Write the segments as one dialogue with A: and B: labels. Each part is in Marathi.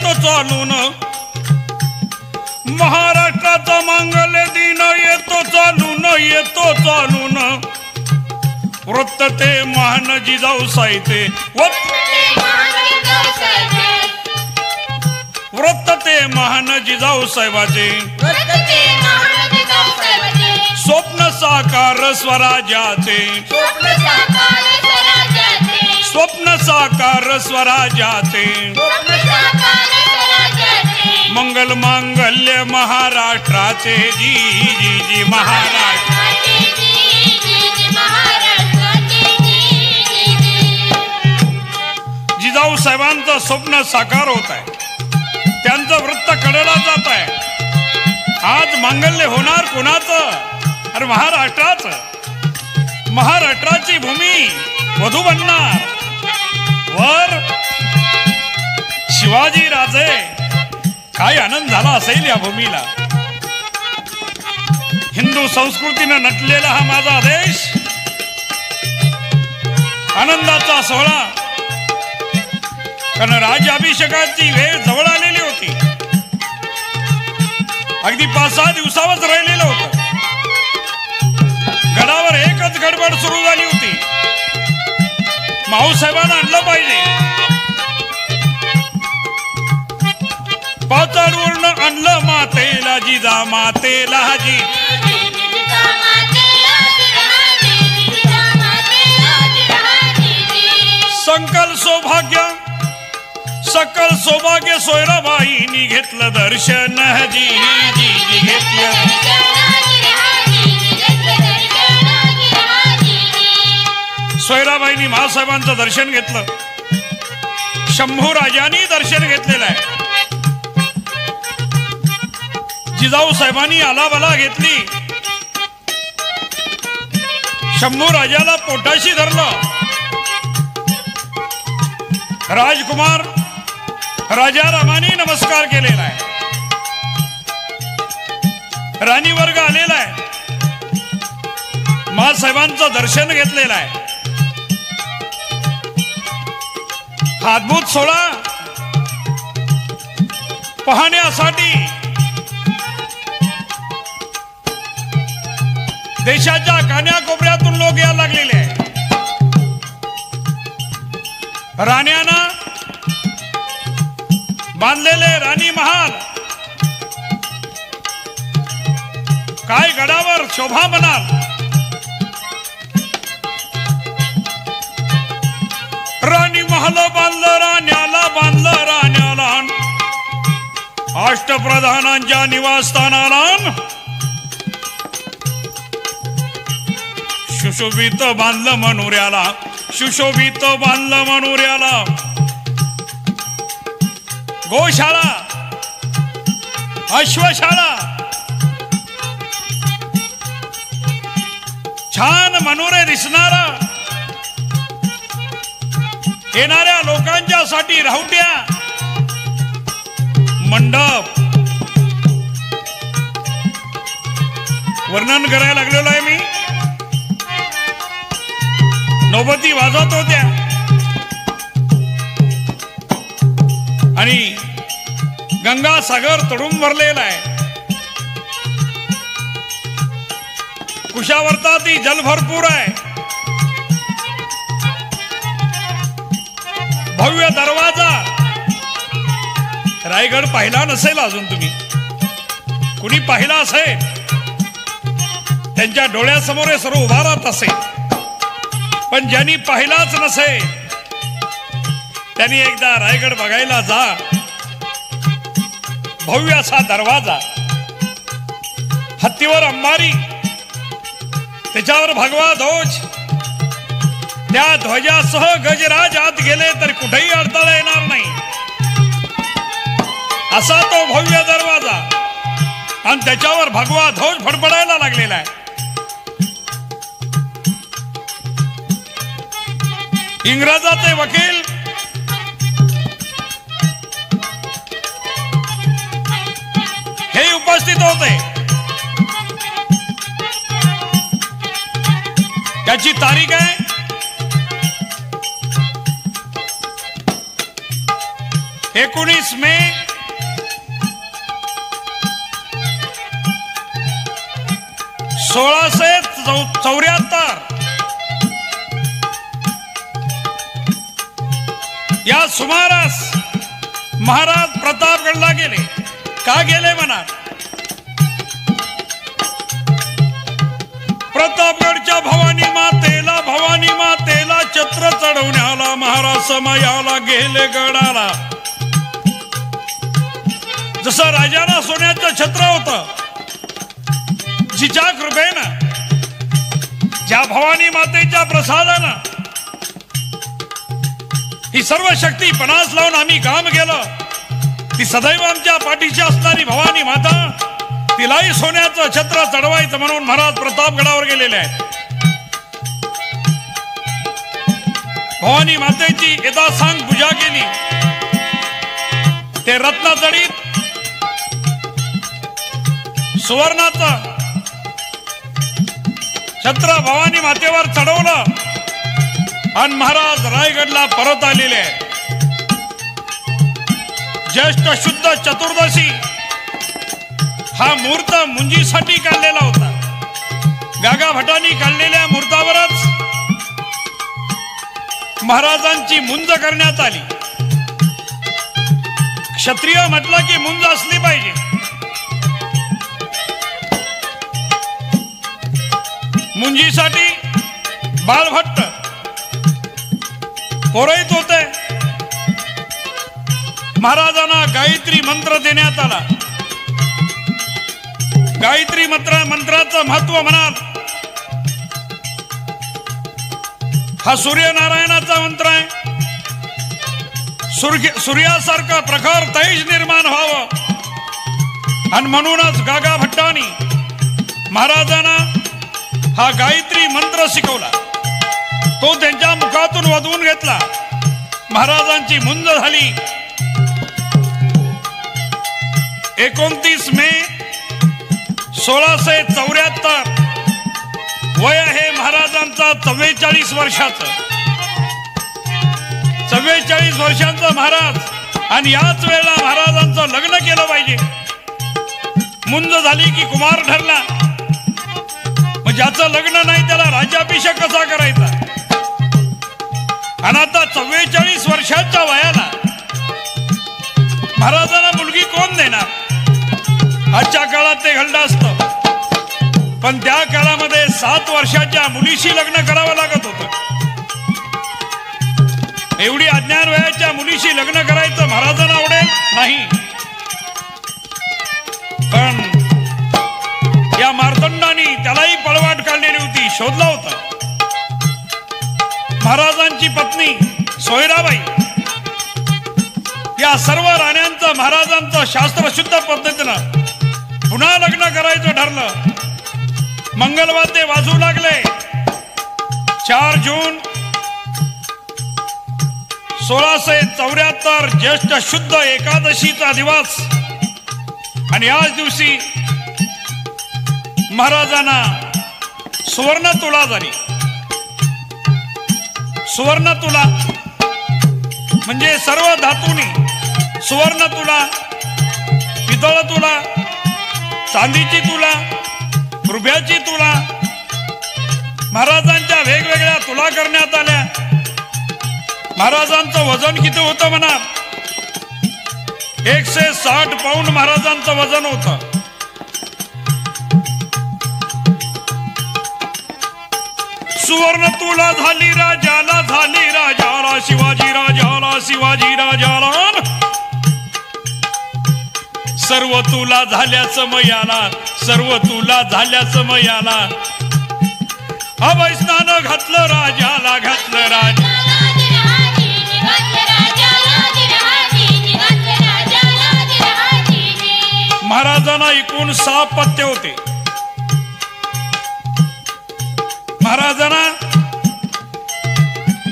A: येतो चालून, महाराष्ट्राचा मांगल्य दिन येतो चालून, येतो चालून, वृत्त ते महान जिजाऊ साहित्य, वृत्त ते महान जिजाऊ साहेबाचे, स्वप्न साकार स्वराज्याचे, स्वप्न साकार स्वराज्याचे, मंगल मांगल्य महाराष्ट्राचे, जी जी जी महाराष्ट्र, जिजाऊ साहेबांचं स्वप्न साकार होत आहे, त्यांचं वृत्त कडेला जात आहे. आज मांगल्य होणार कोणाचं? अरे महाराष्ट्राचं. महाराष्ट्राची भूमी वधू बनणार. वर शिवाजी राजे. काय आनंद झाला असेल या भूमीला. हिंदू संस्कृतीने नटलेला हा माझा देश, आनंदाचा सोहळा. कारण राज्याभिषेकाची वेळ जवळ आलेली होती. अगदी 5-6 दिवसावरच राहिलेलं होतं. गडावर एकच गडबड सुरू झाली होती. माऊसाहेबांना आणलं पाहिजे. पाचाडवरून आणलं मातेला, जिजा मातेला जी. संकल सौभाग्य, सकल सौभाग्य सोयराबाईंनी घेतलं दर्शन, जी जी जी घेतलं. सोयराबाईंनी महासाहेबांचं दर्शन घेतलं. शंभू राजांनी दर्शन घेतलेलं आहे. जिजाऊ साहेबांनी आलाबला घेतली. शंभू राजाला पोटाशी धरलं. राजकुमार राजा रामानी नमस्कार केलेला आहे. राणी वर्ग आलेला आहे. महासाहेबांचं दर्शन घेतलेलं आहे. अद्भुत सोहळा पाहण्यासाठी देशाच्या कान्याकोपऱ्यातून लोक यायला लागलेले आहे. राण्यांना बांधलेले राणी महाल, काय गडावर शोभा म्हणाल. राणी महल बांधलं राण्याला, बांधलं राण्याला, अष्टप्रधानांच्या निवासस्थानाला, सुशोभित बांधलं मनोऱ्याला, सुशोभित बांधलं मनोऱ्याला. गोशाळा, अश्वशाळा, छान मनोरे दिसणारा, येणाऱ्या लोकांच्या साठी राहुट्या, मंडप. वर्णन करायला लागलेलो आहे मी. नौबती वाजत होत्या आणि गंगासागर तडून भरलेला आहे. कुशावर्ताती जल भरपूर आहे. भव्य दरवाजा. रायगड पाहिला नसेल अजून तुम्ही. कुणी पाहिला असेल त्यांच्या डोळ्यासमोर हे सर्व उभा राहत असेल. पण ज्यांनी पाहिलाच नसेल त्यांनी एकदा रायगड बघायला जा. भव्य असा दरवाजा, हत्तीवर अंबारी, त्याच्यावर भगवा ध्वज, त्या ध्वजासह गजराज आत गेले तर कुठेही अडथळा येणार नाही असा तो भव्य दरवाजा. आणि त्याच्यावर भगवा ध्वज फडफडायला लागलेला आहे. इंग्रजाचे वकील हे उपस्थित होते. त्याची तारीख आहे 19 मे 1674 या सुमारास महाराज प्रतापगडला गेले. का गेले म्हणा? प्रतापगडच्या भवानी मातेला छत्र चढवण्याला महाराज समयाला गेले गडाला. जसं राजाला सोन्याचं छत्र होतं, जिच्या कृपेनं, ज्या भवानी मातेच्या प्रसादानं ही सर्व शक्ती पणास लावून आम्ही काम केलं, ती सदैव आमच्या पाठीशी असणारी भवानी माता, तिलाही सोन्याचं छत्र चढवायचं म्हणून महाराज प्रतापगडावर गेलेले आहेत. भवानी मातेची यथासांग पूजा केली. ते रत्नजडित सुवर्णाचं छत्र भवानी मातेवर चढवलं आणि महाराज रायगडला परत आलेले आहेत. ज्येष्ठ शुद्ध चतुर्दशी हा मुहूर्त मुंजीसाठी काढलेला होता. गागा भटांनी काढलेल्या मुहूर्तावरच महाराजांची मुंज करण्यात आली. क्षत्रिय म्हटलं की मुंज असली पाहिजे. मुंजीसाठी बालभट्ट पुरोहित होते. महाराजांना गायत्री मंत्र देण्यात आला. गायत्री मंत्राचं महत्व म्हणाल, हा सूर्यनारायणाचा मंत्र आहे. सूर्यासारखं प्रखर तेज निर्माण व्हावं आणि म्हणूनच गागा भट्टांनी महाराजांना हा गायत्री मंत्र शिकवला. तो त्यांच्या मुखातून वधवून घेतला. महाराजांची मुंज झाली. 29 मे 1674 वय आहे महाराजांचा 44 वर्षाचं. 44 वर्षांचा महाराज, आणि याच वेळेला महाराजांचं लग्न केलं पाहिजे. मुंज झाली की कुमार ठरला. मग ज्याचं लग्न नाही त्याला राज्याभिषेक कसा करायचा? आणि आता 44 वर्षाच्या वयाला महाराजांना मुलगी कोण देणार? आजच्या काळात ते घडलं असतं, पण त्या काळामध्ये 7 वर्षाच्या मुलीशी लग्न करावं लागत होतं. एवढी अज्ञान वयाच्या मुलीशी लग्न करायचं महाराजांना आवडेल नाही. पण या मार्तंडाने त्यालाही पळवाट काढलेली होती, शोधला होता. महाराजांची पत्नी सोयराबाई या सर्व राण्यांचं महाराजांचं शास्त्रशुद्ध पद्धतीनं पुन्हा लग्न करायचं ठरलं. मंगलवाद्य वाजू लागले. 4 जून 1674 ज्येष्ठ शुद्ध एकादशीचा दिवस, आणि याच दिवशी महाराजांना सुवर्ण तुला झाली. सुवर्ण तुला म्हणजे सर्व धातूंनी सुवर्ण तुला, पितळ तुला, चांदीची तुला, रुपयाची तुला, महाराजांच्या वेगवेगळ्या तुला करण्यात आल्या. महाराजांचं वजन किती होतं म्हणा? 160 पाऊंड महाराजांचं वजन होतं. सुवर्ण तुला झाली राजाला, झाली राजाला, शिवाजी राजाला, शिवाजी राजाला. सर्व तुला झाल्या समयाला, सर्व तुला झाल्या समयाला. अभयस्नान घातलं राजाला, घातलं राजा. महाराजांना एकूण 6 पत्ते होते. महाराजांना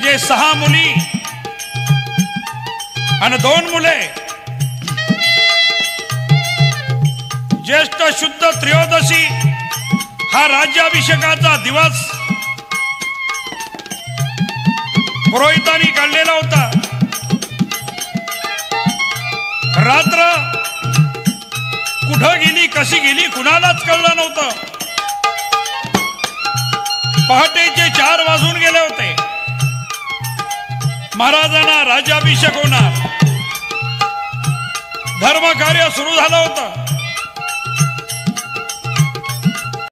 A: जे 6 मुली आणि 2 मुले. ज्येष्ठ शुद्ध त्रयोदशी हा राज्याभिषेकाचा दिवस पुरोहितांनी काढलेला होता. रात्र कुठं गेली कशी गेली कुणालाच कळलं नव्हतं. पहाटेचे 4 वाजून गेले होते. महाराजांना राज्याभिषेक होणार, धर्मकार्य सुरू झालं होतं.